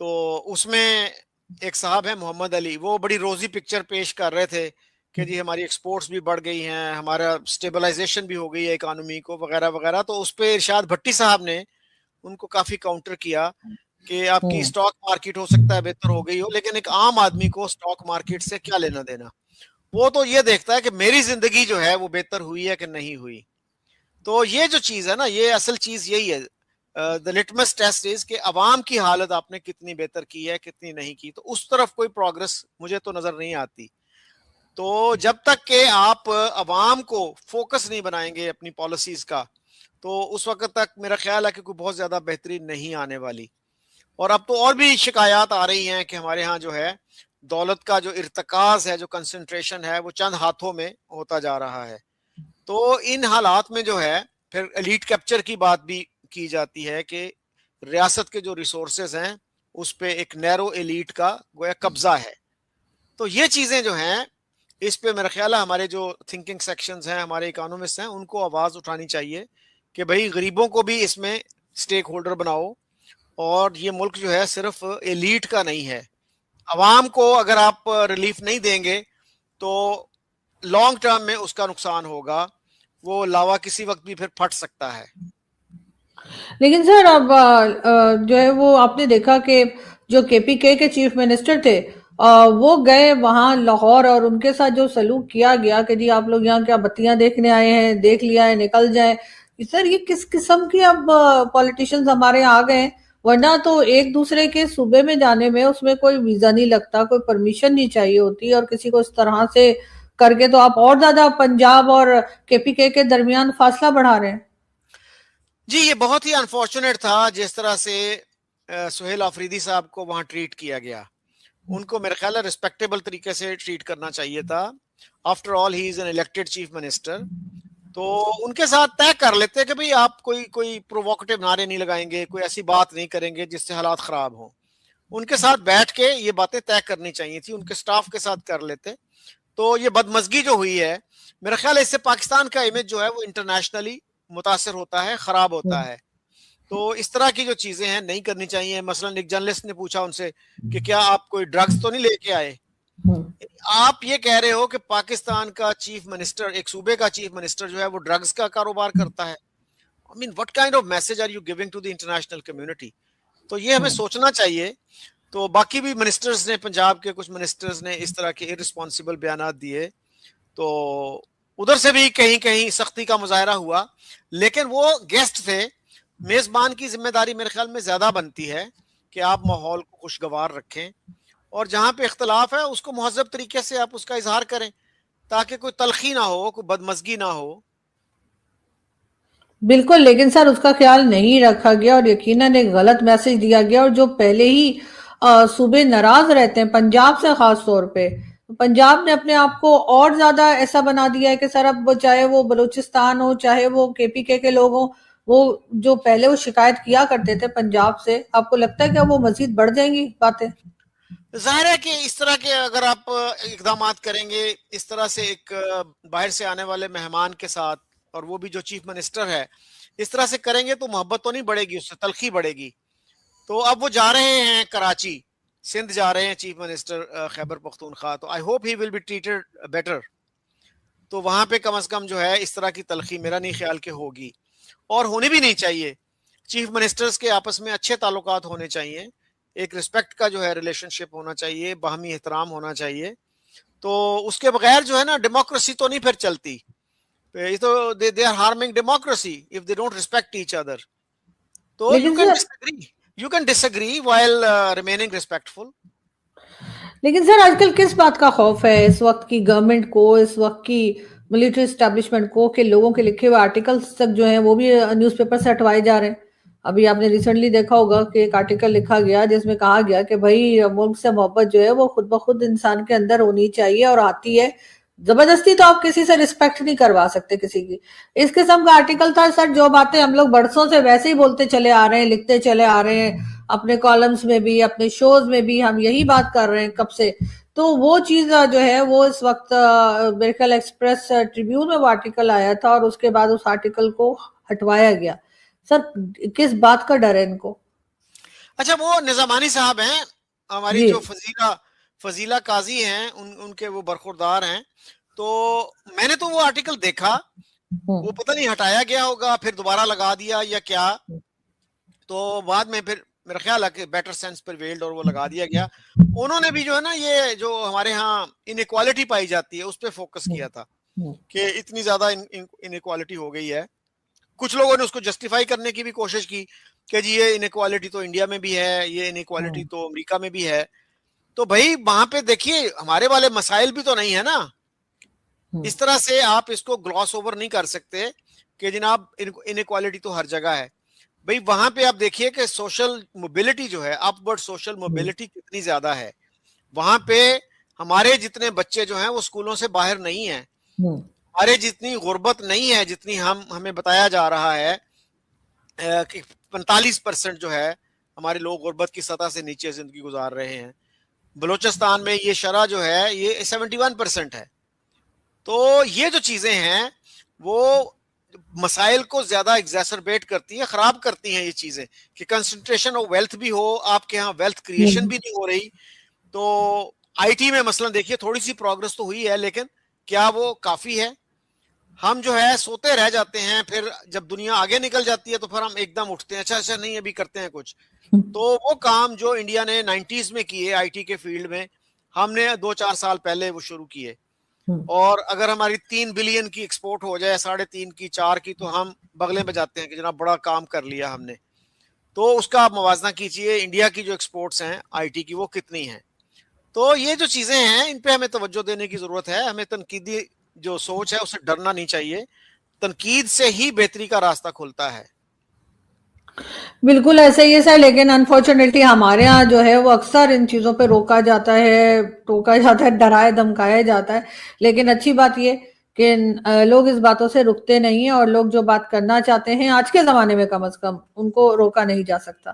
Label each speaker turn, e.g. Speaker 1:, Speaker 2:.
Speaker 1: تو اس میں ایک صاحب ہیں محمد علی, وہ بڑی روزی پکچر پیش کر رہے تھے کہ جی ہماری ایکسپورٹس بھی بڑھ گئی ہیں, ہمارا اسٹیبلائزیشن بھی ہو گئی ہے اکانومی کو وغیرہ وغیرہ. تو اس پہ ارشاد بھٹی صاحب نے ان کو کافی کاؤنٹر کیا کہ آپ کی اسٹاک مارکیٹ ہو سکتا ہے بہتر ہو گئی ہو, لیکن ایک عام آدمی کو اسٹاک مارکیٹ سے کیا لینا دینا, وہ تو یہ دیکھتا ہے کہ میری زندگی جو ہے وہ بہتر ہوئی ہے کہ نہیں ہوئی. تو یہ جو چیز ہے نا, یہ اصل چیز یہی ہے, the litmus test is کہ عوام کی حالت آپ نے کتنی بہتر کی ہے کتنی نہیں کی. تو اس طرف کوئی پروگرس مجھے تو نظر نہیں آتی. تو جب تک کہ آپ عوام کو فوکس نہیں بنائیں گے اپنی پالیسیز کا, تو اس وقت تک میرا خیال ہے کہ کوئی بہت زیادہ بہتری نہیں آنے والی. اور اب تو اور بھی شکایات آ رہی ہیں کہ ہمارے ہاں جو ہے دولت کا جو ارتکاز ہے, جو کنسنٹریشن ہے, وہ چند ہاتھوں میں ہوتا جا رہا ہے. تو ان حالات میں جو ہے پھر ایلیٹ کیپچر کی بات بھی کی جاتی ہے کہ ریاست کے جو ریسورسز ہیں اس پہ ایک نیرو ایلیٹ کا گویا قبضہ ہے. تو یہ چیزیں جو ہیں اس پہ میرا خیال ہے ہمارے جو تھنکنگ سیکشنز ہیں, ہمارے اکانومسٹ ہیں, ان کو آواز اٹھانی چاہیے کہ بھئی غریبوں کو بھی اس میں سٹیک ہولڈر بناؤ, اور یہ ملک جو ہے صرف ایلیٹ کا نہیں ہے. عوام کو اگر آپ ریلیف نہیں دیں گے تو لانگ ٹرم میں اس کا نقصان ہوگا, وہ لاوا کسی وقت بھی پھر پھٹ سکتا ہے.
Speaker 2: لیکن سر اب جو ہے وہ آپ نے دیکھا کہ جو کے پی کے چیف منسٹر تھے وہ گئے وہاں لاہور, اور ان کے ساتھ جو سلوک کیا گیا کہ جی آپ لوگ یہاں کیا بتیاں دیکھنے آئے ہیں, دیکھ لیا ہے نکل جائیں. سر یہ کس قسم کی اب پولیٹیشینز ہمارے آ گئے ہیں؟ ورنہ تو ایک دوسرے کے صوبے میں جانے میں اس میں کوئی ویزا نہیں لگتا, کوئی پرمیشن نہیں چاہیے ہوتی, اور کسی کو اس طرح سے کر کے تو آپ اور زیادہ پنجاب اور کے پی کے درمیان فاصلہ بڑھا رہے ہیں.
Speaker 1: جی یہ بہت ہی انفارچونیٹ تھا جس طرح سے سہیل آفریدی صاحب کو وہاں ٹریٹ کیا گیا. ان کو میرا خیال ہے ریسپیکٹیبل طریقے سے ٹریٹ کرنا چاہیے تھا. After all he is an elected chief minister. تو ان کے ساتھ طے کر لیتے کہ بھئی آپ کوئی پروووکیٹو نعرے نہیں لگائیں گے, کوئی ایسی بات نہیں کریں گے جس سے حالات خراب ہوں. ان کے ساتھ بیٹھ کے یہ باتیں طے کرنی چاہیے تھی, ان کے سٹاف کے ساتھ کر لیتے. تو یہ بدمزگی جو ہوئی ہے میرا خیال ہے اس سے پاکستان کا امیج جو ہے وہ انٹرنیشنلی متاثر ہوتا ہے, خراب ہوتا ہے. تو اس طرح کی جو چیزیں ہیں نہیں کرنی چاہیے. مثلا ایک جرنلسٹ نے پوچھا ان سے کہ کیا آپ کوئی ڈرگز تو نہیں لے کے آئے. آپ یہ کہہ رہے ہو کہ پاکستان کا چیف منسٹر, ایک صوبے کا چیف منسٹر جو ہے وہ ڈرگز کا کاروبار کرتا ہے. I mean, what kind of message are you giving to the international community? تو یہ ہمیں سوچنا چاہیے. تو باقی بھی منسٹرز نے, پنجاب کے کچھ منسٹرز نے اس طرح کے ارسپانسبل بیانات دیے, تو ادھر سے بھی کہیں کہیں سختی کا مظاہرہ ہوا. لیکن وہ گیسٹ تھے, میزبان کی ذمہ داری میرے خیال میں زیادہ بنتی ہے کہ آپ ماحول کو خوشگوار رکھیں, اور جہاں پہ اختلاف ہے اس کو مہذب طریقے سے آپ اس کا اظہار کریں تاکہ کوئی تلخی نہ ہو, کوئی بدمزگی نہ ہو.
Speaker 2: بالکل, لیکن سر اس کا خیال نہیں رکھا گیا اور یقیناً ایک غلط میسج دیا گیا. اور جو پہلے ہی صوبے ناراض رہتے ہیں, پنجاب سے خاص طور پہ, پنجاب نے اپنے آپ کو اور زیادہ ایسا بنا دیا ہے کہ سر اب چاہے وہ بلوچستان ہو, چاہے وہ کے پی کے لوگ ہوں, وہ جو پہلے وہ شکایت کیا کرتے تھے پنجاب سے, آپ کو لگتا ہے کہ وہ مزید بڑھ جائیں گی باتیں؟
Speaker 1: ظاہر ہے کہ اس طرح کے اگر آپ اقدامات کریں گے اس طرح سے ایک باہر سے آنے والے مہمان کے ساتھ, اور وہ بھی جو چیف منسٹر ہے, اس طرح سے کریں گے تو محبت تو نہیں بڑھے گی, اس سے تلخی بڑھے گی. تو اب وہ جا رہے ہیں کراچی, سندھ جا رہے ہیں چیف منسٹر خیبر پختونخوا, تو I hope he will be treated better. تو وہاں پہ کم از کم جو ہے اس طرح کی تلخی میرا نہیں خیال کہ ہوگی, اور ہونی بھی نہیں چاہیے. چیف منسٹرز کے آپس میں اچھے تعلقات ہونے چاہیے, ایک رسپیکٹ کا جو ہے ریلیشن شپ ہونا چاہیے, باہمی احترام ہونا چاہیے. تو اس کے بغیر جو ہے نا ڈیموکریسی تو نہیں پھر چلتی. تو they are harming democracy if they don't respect each other. تو
Speaker 2: لیکن سر
Speaker 1: you can disagree while remaining respectful.
Speaker 2: لیکن سر آج کل کس بات کا خوف ہے اس وقت کی گورنمنٹ کو, اس وقت کی ملٹری اسٹیبلشمنٹ کو, کہ لوگوں کے لکھے ہوئے آرٹیکلز تک جو ہیں وہ بھی نیوز پیپر سے ہٹوائے جا رہے ہیں. ابھی آپ نے ریسنٹلی دیکھا ہوگا کہ ایک آرٹیکل لکھا گیا جس میں کہا گیا کہ بھائی ملک سے محبت جو ہے وہ خود بخود انسان کے اندر ہونی چاہیے, اور آتی ہے. زبردستی تو آپ کسی سے رسپیکٹ نہیں کروا سکتے کسی کی. اس قسم کا آرٹیکل تھا سر, جو باتیں ہم لوگ برسوں سے ویسے ہی بولتے چلے آ رہے ہیں, لکھتے چلے آ رہے ہیں, اپنے کالمز میں بھی, اپنے شوز میں بھی ہم یہی بات کر رہے ہیں کب سے. تو وہ چیز جو ہے وہ اس وقت میرے خیال ایکسپریس ٹریبیون میں وہ آرٹیکل آیا تھا, اور اس کے بعد اس آرٹیکل کو ہٹوایا گیا. سر کس بات کا ڈر ہے ان کو؟
Speaker 1: اچھا وہ نظامانی صاحب ہیں ہماری
Speaker 2: جی
Speaker 1: جو فضیلہ قاضی ہیں ان کے وہ برخوردار ہیں. تو میں نے تو وہ آرٹیکل دیکھا, وہ پتہ نہیں ہٹایا گیا ہوگا پھر دوبارہ لگا دیا یا کیا, تو بعد میں پھر میرا خیال ہے کہ بیٹر سینس پر ویلڈ اور وہ لگا دیا گیا. انہوں نے بھی جو ہے نا یہ جو ہمارے ہاں انیکوالٹی پائی جاتی ہے اس پہ فوکس کیا تھا کہ اتنی زیادہ انیکوالٹی ہو گئی ہے. کچھ لوگوں نے اس کو جسٹیفائی کرنے کی بھی کوشش کی کہ جی یہ انیکوالٹی تو انڈیا میں بھی ہے, یہ انیکوالٹی تو امریکہ میں بھی ہے. تو بھائی وہاں پہ دیکھیے ہمارے والے مسائل بھی تو نہیں ہے نا, اس طرح سے آپ اس کو گلاس اوور نہیں کر سکتے کہ جناب انیکوالٹی تو ہر جگہ ہے. بھئی وہاں پہ آپ دیکھیے کہ سوشل موبیلٹی جو ہے, اپ ورڈ سوشل موبیلٹی کتنی زیادہ ہے. وہاں پہ ہمارے جتنے بچے جو ہیں وہ اسکولوں سے باہر نہیں ہیں, ہمارے جتنی غربت نہیں ہے جتنی ہمیں بتایا جا رہا ہے کہ 45% جو ہے ہمارے لوگ غربت کی سطح سے نیچے زندگی گزار رہے ہیں. بلوچستان میں یہ شرح جو ہے یہ 71% ہے. تو یہ جو چیزیں ہیں وہ مسائل کو زیادہ ایگزیسربیٹ کرتی ہیں, خراب کرتی ہیں یہ چیزیں, کہ کنسنٹریشن آف ویلتھ بھی ہو, آپ کے ہاں ویلتھ کریشن بھی نہیں ہو رہی. تو آئی ٹی میں مثلا دیکھیے تھوڑی سی پروگرس تو ہوئی ہے لیکن کیا وہ کافی ہے؟ ہم جو ہے سوتے رہ جاتے ہیں, پھر جب دنیا آگے نکل جاتی ہے تو پھر ہم ایک دم اٹھتے ہیں, اچھا نہیں ابھی کرتے ہیں کچھ. تو وہ کام جو انڈیا نے 90s میں کیے آئی ٹی کے فیلڈ میں, ہم نے 2-4 سال پہلے وہ شروع کیے. اور اگر ہماری 3 بلین کی ایکسپورٹ ہو جائے, 3.5 کی, 4 کی, تو ہم بغلیں بجاتے ہیں کہ جناب بڑا کام کر لیا ہم نے. تو اس کا آپ موازنہ کیجئے انڈیا کی جو ایکسپورٹس ہیں آئی ٹی کی وہ کتنی ہیں. تو یہ جو چیزیں ہیں ان پہ ہمیں توجہ دینے کی ضرورت ہے. ہمیں تنقیدی جو سوچ ہے اسے ڈرنا نہیں چاہیے, تنقید سے ہی بہتری کا راستہ کھلتا ہے.
Speaker 2: بالکل ایسا ہی ہے سر, لیکن انفارچونیٹلی ہمارے ہاں جو ہے وہ اکثر ان چیزوں پہ روکا جاتا ہے, ٹوکا جاتا ہے, ڈرایا دھمکایا جاتا ہے. لیکن اچھی بات یہ کہ لوگ اس باتوں سے رکتے نہیں ہیں, اور لوگ جو بات کرنا چاہتے ہیں آج کے زمانے میں کم از کم ان کو روکا نہیں جا سکتا.